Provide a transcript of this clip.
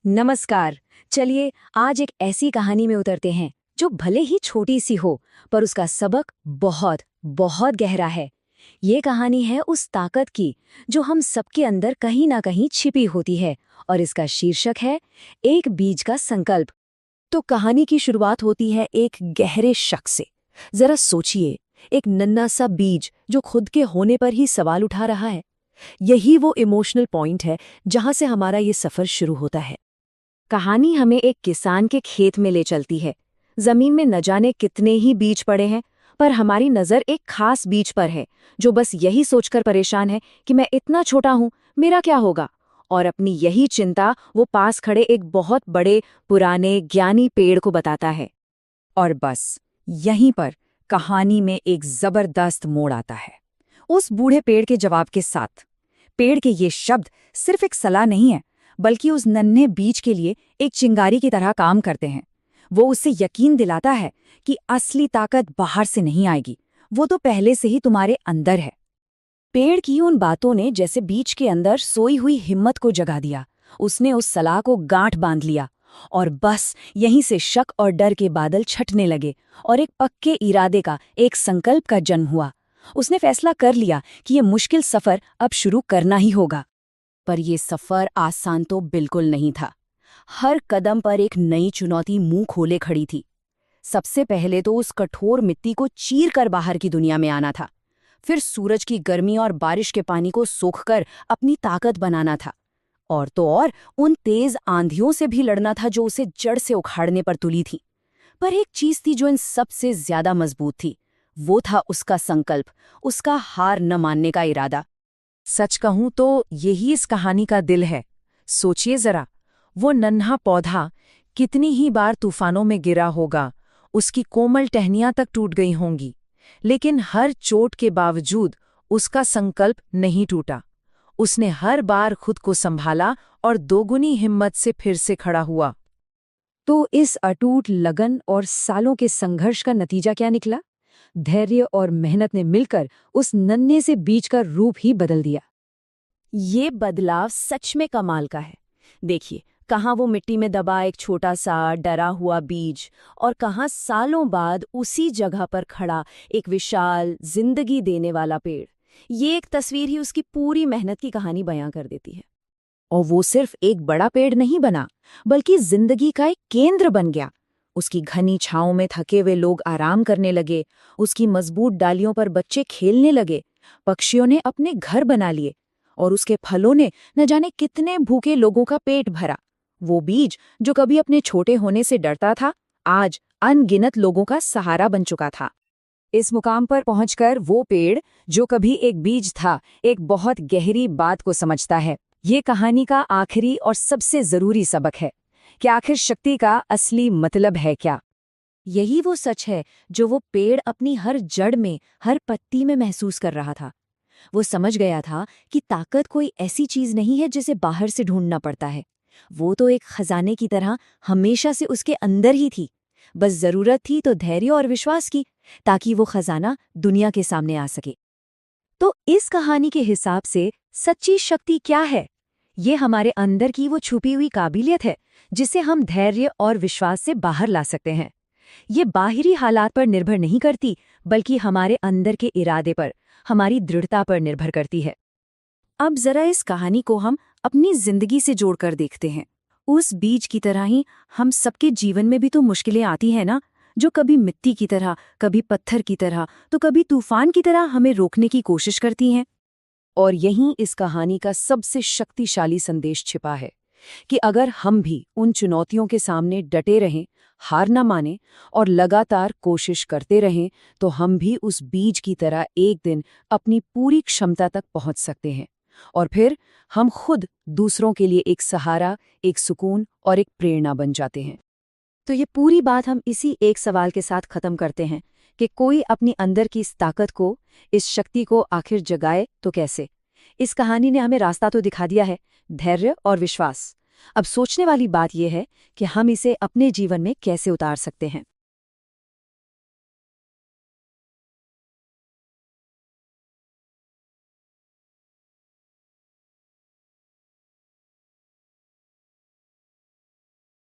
नमस्कार। चलिए आज एक ऐसी कहानी में उतरते हैं जो भले ही छोटी सी हो पर उसका सबक बहुत बहुत गहरा है। ये कहानी है उस ताकत की जो हम सबके अंदर कहीं ना कहीं छिपी होती है और इसका शीर्षक है एक बीज का संकल्प। तो कहानी की शुरुआत होती है एक गहरे शक से। जरा सोचिए, एक नन्हा सा बीज जो खुद के होने पर ही सवाल उठा रहा है। यही वो इमोशनल पॉइंट है जहां से हमारा ये सफर शुरू होता है। कहानी हमें एक किसान के खेत में ले चलती है। जमीन में न जाने कितने ही बीज पड़े हैं, पर हमारी नजर एक खास बीज पर है जो बस यही सोचकर परेशान है कि मैं इतना छोटा हूं, मेरा क्या होगा। और अपनी यही चिंता वो पास खड़े एक बहुत बड़े पुराने ज्ञानी पेड़ को बताता है। और बस यहीं पर कहानी में एक जबरदस्त मोड़ आता है। उस बूढ़े पेड़ के जवाब के साथ पेड़ के ये शब्द सिर्फ एक सलाह नहीं है, बल्कि उस नन्हे बीज के लिए एक चिंगारी की तरह काम करते हैं। वो उससे यकीन दिलाता है कि असली ताकत बाहर से नहीं आएगी, वो तो पहले से ही तुम्हारे अंदर है। पेड़ की उन बातों ने जैसे बीज के अंदर सोई हुई हिम्मत को जगा दिया। उसने उस सलाह को गांठ बांध लिया और बस यहीं से शक और डर के बादल छटने लगे और एक पक्के इरादे का, एक संकल्प का जन्म हुआ। उसने फैसला कर लिया कि ये मुश्किल सफर अब शुरू करना ही होगा। पर यह सफर आसान तो बिल्कुल नहीं था। हर कदम पर एक नई चुनौती मुंह खोले खड़ी थी। सबसे पहले तो उस कठोर मिट्टी को चीर कर बाहर की दुनिया में आना था। फिर सूरज की गर्मी और बारिश के पानी को सोखकर अपनी ताकत बनाना था। और तो और उन तेज आंधियों से भी लड़ना था जो उसे जड़ से उखाड़ने पर तुली थी। पर एक चीज थी जो इन सबसे ज्यादा मजबूत थी। वो था उसका संकल्प, उसका हार न मानने का इरादा। सच कहूं तो यही इस कहानी का दिल है। सोचिए जरा, वो नन्हा पौधा कितनी ही बार तूफानों में गिरा होगा, उसकी कोमल टहनियां तक टूट गई होंगी, लेकिन हर चोट के बावजूद उसका संकल्प नहीं टूटा। उसने हर बार खुद को संभाला और दोगुनी हिम्मत से फिर से खड़ा हुआ। तो इस अटूट लगन और सालों के संघर्ष का नतीजा क्या निकला? धैर्य और मेहनत ने मिलकर उस नन्हे से बीज का रूप ही बदल दिया। ये बदलाव सच में कमाल का है। देखिए, कहाँ वो मिट्टी में दबा एक छोटा सा डरा हुआ बीज और कहाँ सालों बाद उसी जगह पर खड़ा एक विशाल जिंदगी देने वाला पेड़। ये एक तस्वीर ही उसकी पूरी मेहनत की कहानी बयां कर देती है। और वो सिर्फ एक बड़ा पेड़ नहीं बना, बल्कि जिंदगी का एक केंद्र बन गया। उसकी घनी छांव में थके हुए लोग आराम करने लगे, उसकी मजबूत डालियों पर बच्चे खेलने लगे, पक्षियों ने अपने घर बना लिए और उसके फलों ने न जाने कितने भूखे लोगों का पेट भरा। वो बीज जो कभी अपने छोटे होने से डरता था, आज अनगिनत लोगों का सहारा बन चुका था। इस मुकाम पर पहुंचकर वो पेड़ जो कभी एक बीज था, एक बहुत गहरी बात को समझता है। ये कहानी का आखिरी और सबसे जरूरी सबक है कि आखिर शक्ति का असली मतलब है क्या। यही वो सच है जो वो पेड़ अपनी हर जड़ में, हर पत्ती में महसूस कर रहा था। वो समझ गया था कि ताकत कोई ऐसी चीज नहीं है जिसे बाहर से ढूंढना पड़ता है। वो तो एक खजाने की तरह हमेशा से उसके अंदर ही थी। बस जरूरत थी तो धैर्य और विश्वास की, ताकि वो खजाना दुनिया के सामने आ सके। तो इस कहानी के हिसाब से सच्ची शक्ति क्या है? ये हमारे अंदर की वो छुपी हुई काबिलियत है जिसे हम धैर्य और विश्वास से बाहर ला सकते हैं। ये बाहरी हालात पर निर्भर नहीं करती, बल्कि हमारे अंदर के इरादे पर, हमारी दृढ़ता पर निर्भर करती है। अब जरा इस कहानी को हम अपनी जिंदगी से जोड़कर देखते हैं। उस बीज की तरह ही हम सबके जीवन में भी तो मुश्किलें आती हैं ना, जो कभी मिट्टी की तरह, कभी पत्थर की तरह, तो कभी तूफान की तरह हमें रोकने की कोशिश करती हैं। और यहीं इस कहानी का सबसे शक्तिशाली संदेश छिपा है कि अगर हम भी उन चुनौतियों के सामने डटे रहें, हार न माने और लगातार कोशिश करते रहें, तो हम भी उस बीज की तरह एक दिन अपनी पूरी क्षमता तक पहुंच सकते हैं। और फिर हम खुद दूसरों के लिए एक सहारा, एक सुकून और एक प्रेरणा बन जाते हैं। तो ये पूरी बात हम इसी एक सवाल के साथ खत्म करते हैं कि कोई अपनी अंदर की इस ताकत को, इस शक्ति को आखिर जगाए तो कैसे। इस कहानी ने हमें रास्ता तो दिखा दिया है, धैर्य और विश्वास। अब सोचने वाली बात यह है कि हम इसे अपने जीवन में कैसे उतार सकते हैं।